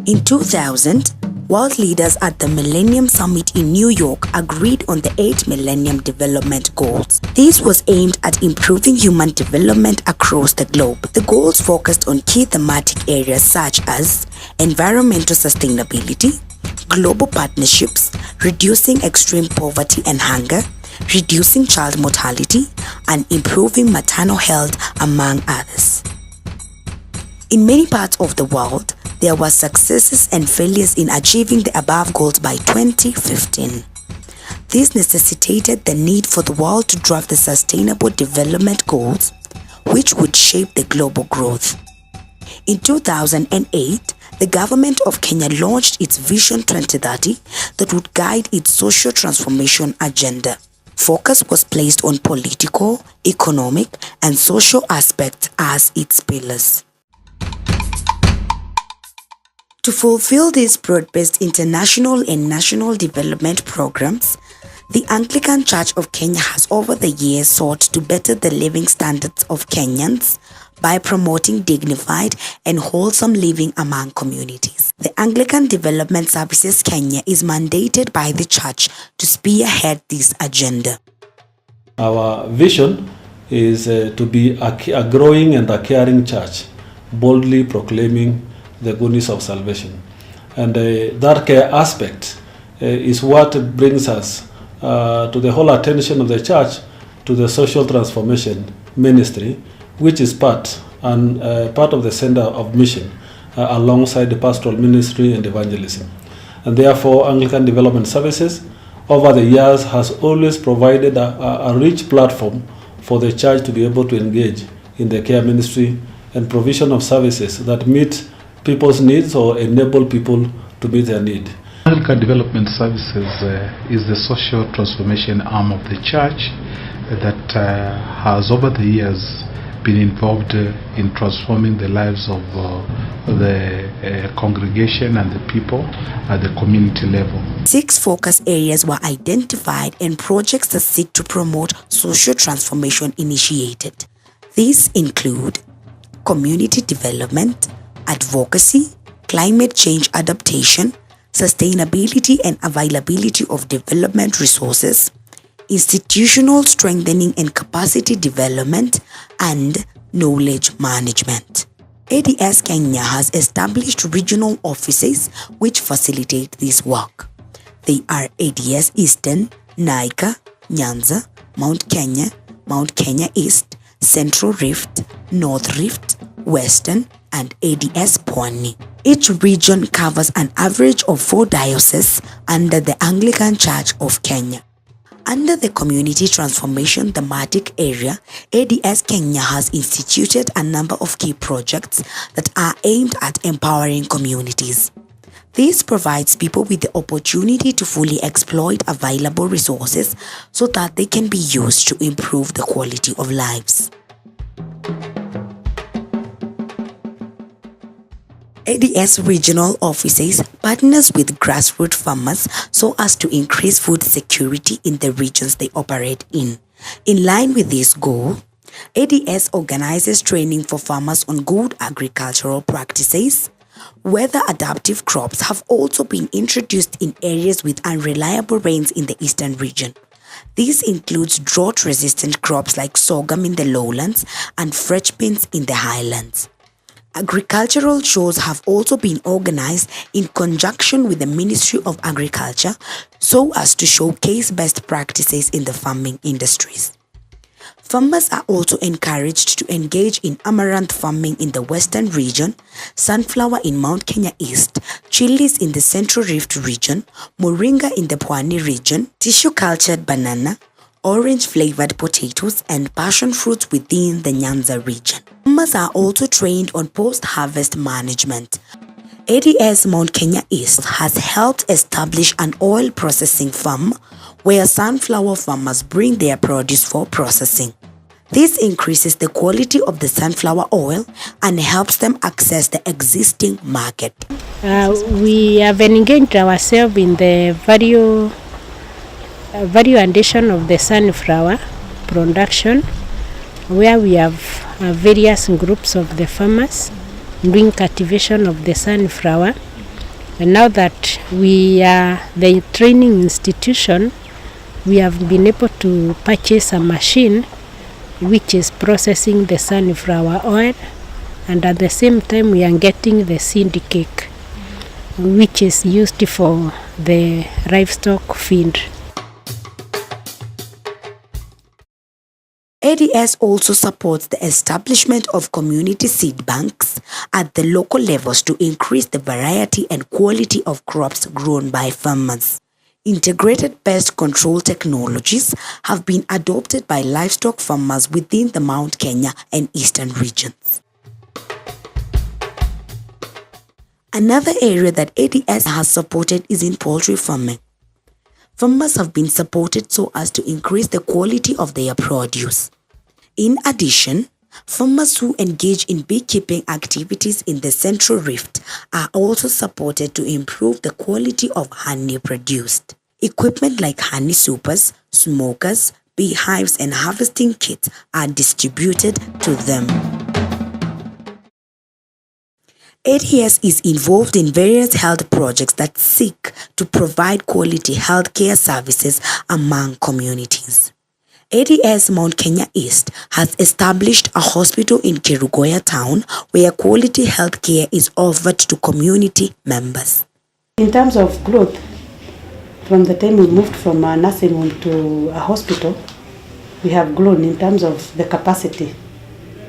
In 2000, world leaders at the Millennium Summit in New York agreed on the 8 Millennium Development Goals. This was aimed at improving human development across the globe. The goals focused on key thematic areas such as environmental sustainability, global partnerships, reducing extreme poverty and hunger, reducing child mortality, and improving maternal health, among others. In many parts of the world, there were successes and failures in achieving the above goals by 2015. This necessitated the need for the world to draft the Sustainable Development Goals, which would shape the global growth. In 2008, the government of Kenya launched its Vision 2030 that would guide its social transformation agenda. Focus was placed on political, economic, and social aspects as its pillars. To fulfill these broad-based international and national development programs, the Anglican Church of Kenya has over the years sought to better the living standards of Kenyans by promoting dignified and wholesome living among communities. The Anglican Development Services Kenya is mandated by the Church to spearhead this agenda. Our vision is to be a growing and a caring church, boldly proclaiming the goodness of salvation. And that care aspect is what brings us to the whole attention of the church to the social transformation ministry, which is part of the center of mission alongside the pastoral ministry and evangelism. And therefore, Anglican Development Services over the years has always provided a rich platform for the church to be able to engage in the care ministry and provision of services that meet people's needs or enable people to meet their need. Anglican Development Services is the social transformation arm of the church that has over the years been involved in transforming the lives of the congregation and the people at the community level. 6 focus areas were identified and projects that seek to promote social transformation initiated. These include community development, advocacy, climate change adaptation, sustainability and availability of development resources, institutional strengthening and capacity development, and knowledge management. ADS Kenya has established regional offices which facilitate this work. They are ADS Eastern, Naika, Nyanza, Mount Kenya East, Central Rift, North Rift, Western, and ADS Pwani. Each region covers an average of 4 dioceses under the Anglican Church of Kenya. Under the Community Transformation thematic area, ADS Kenya has instituted a number of key projects that are aimed at empowering communities. This provides people with the opportunity to fully exploit available resources so that they can be used to improve the quality of lives. ADS regional offices partners with grassroots farmers so as to increase food security in the regions they operate in. In line with this goal, ADS organizes training for farmers on good agricultural practices. Weather adaptive crops have also been introduced in areas with unreliable rains in the eastern region. This includes drought-resistant crops like sorghum in the lowlands and fresh beans in the highlands. Agricultural shows have also been organized in conjunction with the Ministry of Agriculture so as to showcase best practices in the farming industries. Farmers are also encouraged to engage in amaranth farming in the Western region, sunflower in Mount Kenya East, chilies in the Central Rift region, moringa in the Pwani region, tissue-cultured banana, orange-flavored potatoes, and passion fruits within the Nyanza region. Farmers are also trained on post-harvest management. ADS Mount Kenya East has helped establish an oil processing farm where sunflower farmers bring their produce for processing. This increases the quality of the sunflower oil and helps them access the existing market. We have engaged ourselves in the value addition of the sunflower production, where we have various groups of the farmers doing cultivation of the sunflower And now that we are the training institution, we have been able to purchase a machine which is processing the sunflower oil, and at the same time we are getting the seed cake, which is used for the livestock feed. ADS also supports the establishment of community seed banks at the local levels to increase the variety and quality of crops grown by farmers. Integrated pest control technologies have been adopted by livestock farmers within the Mount Kenya and Eastern regions. Another area that ADS has supported is in poultry farming. Farmers have been supported so as to increase the quality of their produce. In addition, farmers who engage in beekeeping activities in the Central Rift are also supported to improve the quality of honey produced. Equipment like honey supers, smokers, beehives, and harvesting kits are distributed to them. ADS is involved in various health projects that seek to provide quality healthcare services among communities. ADS Mount Kenya East has established a hospital in Kerugoya town where quality healthcare is offered to community members. In terms of growth, from the time we moved from a nursing home to a hospital, we have grown in terms of the capacity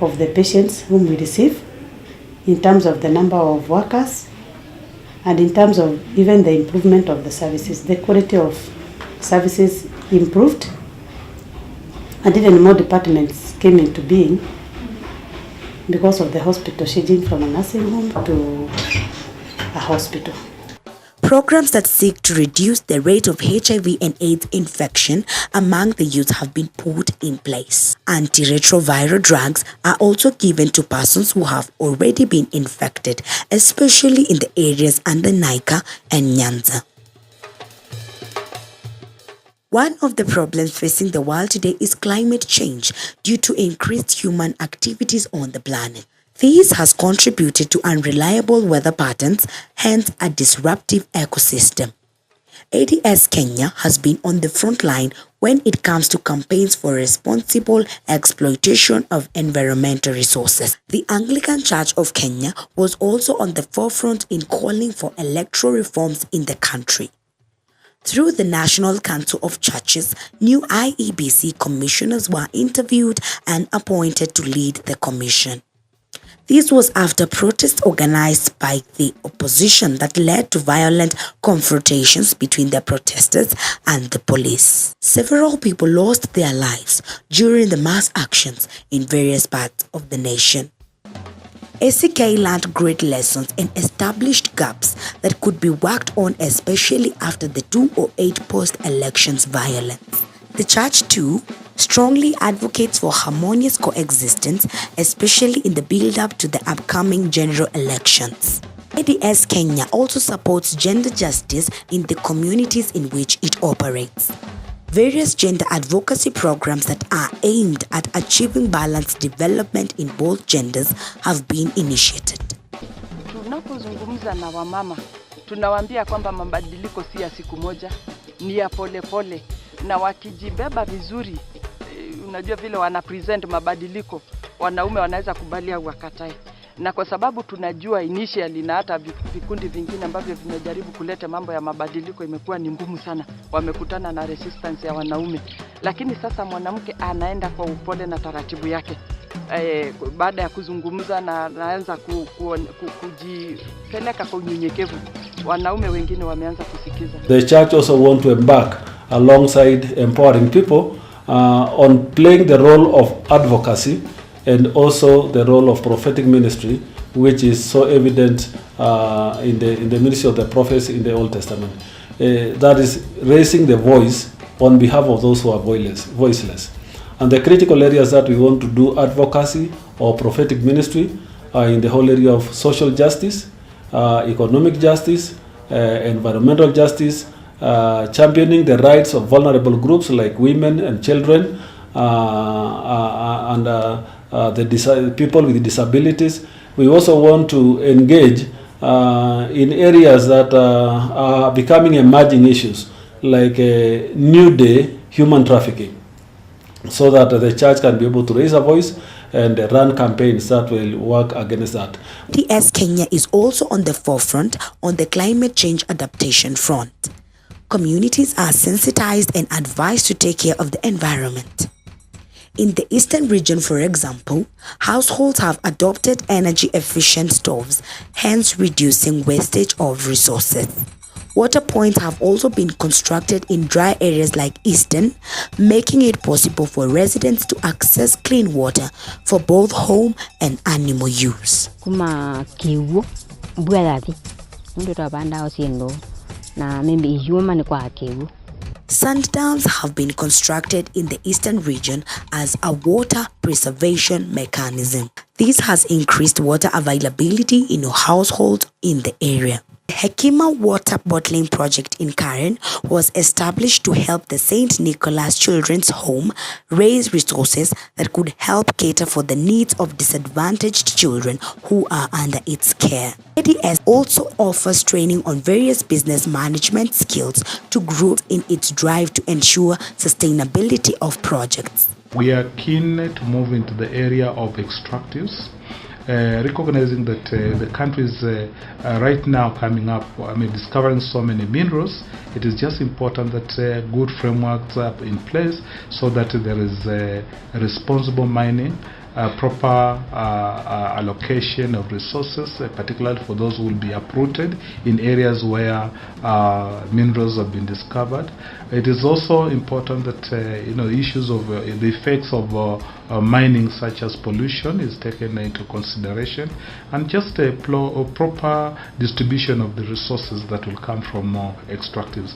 of the patients whom we receive, in terms of the number of workers, and in terms of even the improvement of the services. The quality of services improved, and even more departments came into being because of the hospital changing from a nursing home to a hospital. Programs that seek to reduce the rate of HIV and AIDS infection among the youth have been put in place. Antiretroviral drugs are also given to persons who have already been infected, especially in the areas under Nika and Nyanza. One of the problems facing the world today is climate change due to increased human activities on the planet. This has contributed to unreliable weather patterns, hence a disruptive ecosystem. ADS Kenya has been on the front line when it comes to campaigns for responsible exploitation of environmental resources. The Anglican Church of Kenya was also on the forefront in calling for electoral reforms in the country. Through the National Council of Churches, new IEBC commissioners were interviewed and appointed to lead the commission. This was after protests organized by the opposition that led to violent confrontations between the protesters and the police. Several people lost their lives during the mass actions in various parts of the nation. ACK learned great lessons and established gaps that could be worked on, especially after the 2008 post-elections violence. The church too strongly advocates for harmonious coexistence, especially in the build-up to the upcoming general elections. ADS Kenya also supports gender justice in the communities in which it operates. Various gender advocacy programs that are aimed at achieving balanced development in both genders have been initiated. Tunapozungumza na wamama, tunawaambia kwamba mabadiliko si ya siku moja, ni ya pole pole, na wakijibeba vizuri, unajua vile wana present mabadiliko, wanaume wanaweza kubali au wakatae. Na kwa sababu tunajua initially na hata vikundi vingine ambavyo vimejaribu kuleta mambo ya mabadiliko imekuwa ni ngumu sana, wamekutana na resistance ya wanaume. Lakini sasa mwanamke anaenda kwa upole na taratibu yake. Baada ya kuzungumza na anaanza kujipeleka kwa unyenyekevu, wanaume wengine wameanza kusikiza. The church also want to embark alongside empowering people on playing the role of advocacy and also the role of prophetic ministry, which is so evident in the ministry of the prophets in the Old Testament. That is raising the voice on behalf of those who are voiceless. And the critical areas that we want to do advocacy or prophetic ministry are in the whole area of social justice, economic justice, environmental justice, championing the rights of vulnerable groups like women and children, and the people with disabilities. We also want to engage in areas that are becoming emerging issues, like New Day human trafficking, so that the church can be able to raise a voice and run campaigns that will work against that. TS Kenya is also on the forefront on the climate change adaptation front. Communities are sensitized and advised to take care of the environment. In the eastern region, for example, households have adopted energy-efficient stoves, hence reducing wastage of resources. Water points have also been constructed in dry areas like Eastern, making it possible for residents to access clean water for both home and animal use. Kuma kiwu bwelati ndo tabanda osiendo na maybe yuma ni kwa kiwu. Sand-dams have been constructed in the eastern region as a water preservation mechanism. This has increased water availability in households in the area. The Hekima Water Bottling Project in Karen was established to help the St. Nicholas Children's Home raise resources that could help cater for the needs of disadvantaged children who are under its care. ADS also offers training on various business management skills to groups in its drive to ensure sustainability of projects. We are keen to move into the area of extractives. Recognizing that the country is right now coming up, discovering so many minerals, it is just important that good frameworks are in place so that there is responsible mining, proper allocation of resources, particularly for those who will be uprooted in areas where minerals have been discovered. It is also important that issues of the effects of mining, such as pollution, is taken into consideration, and just a proper distribution of the resources that will come from extractives.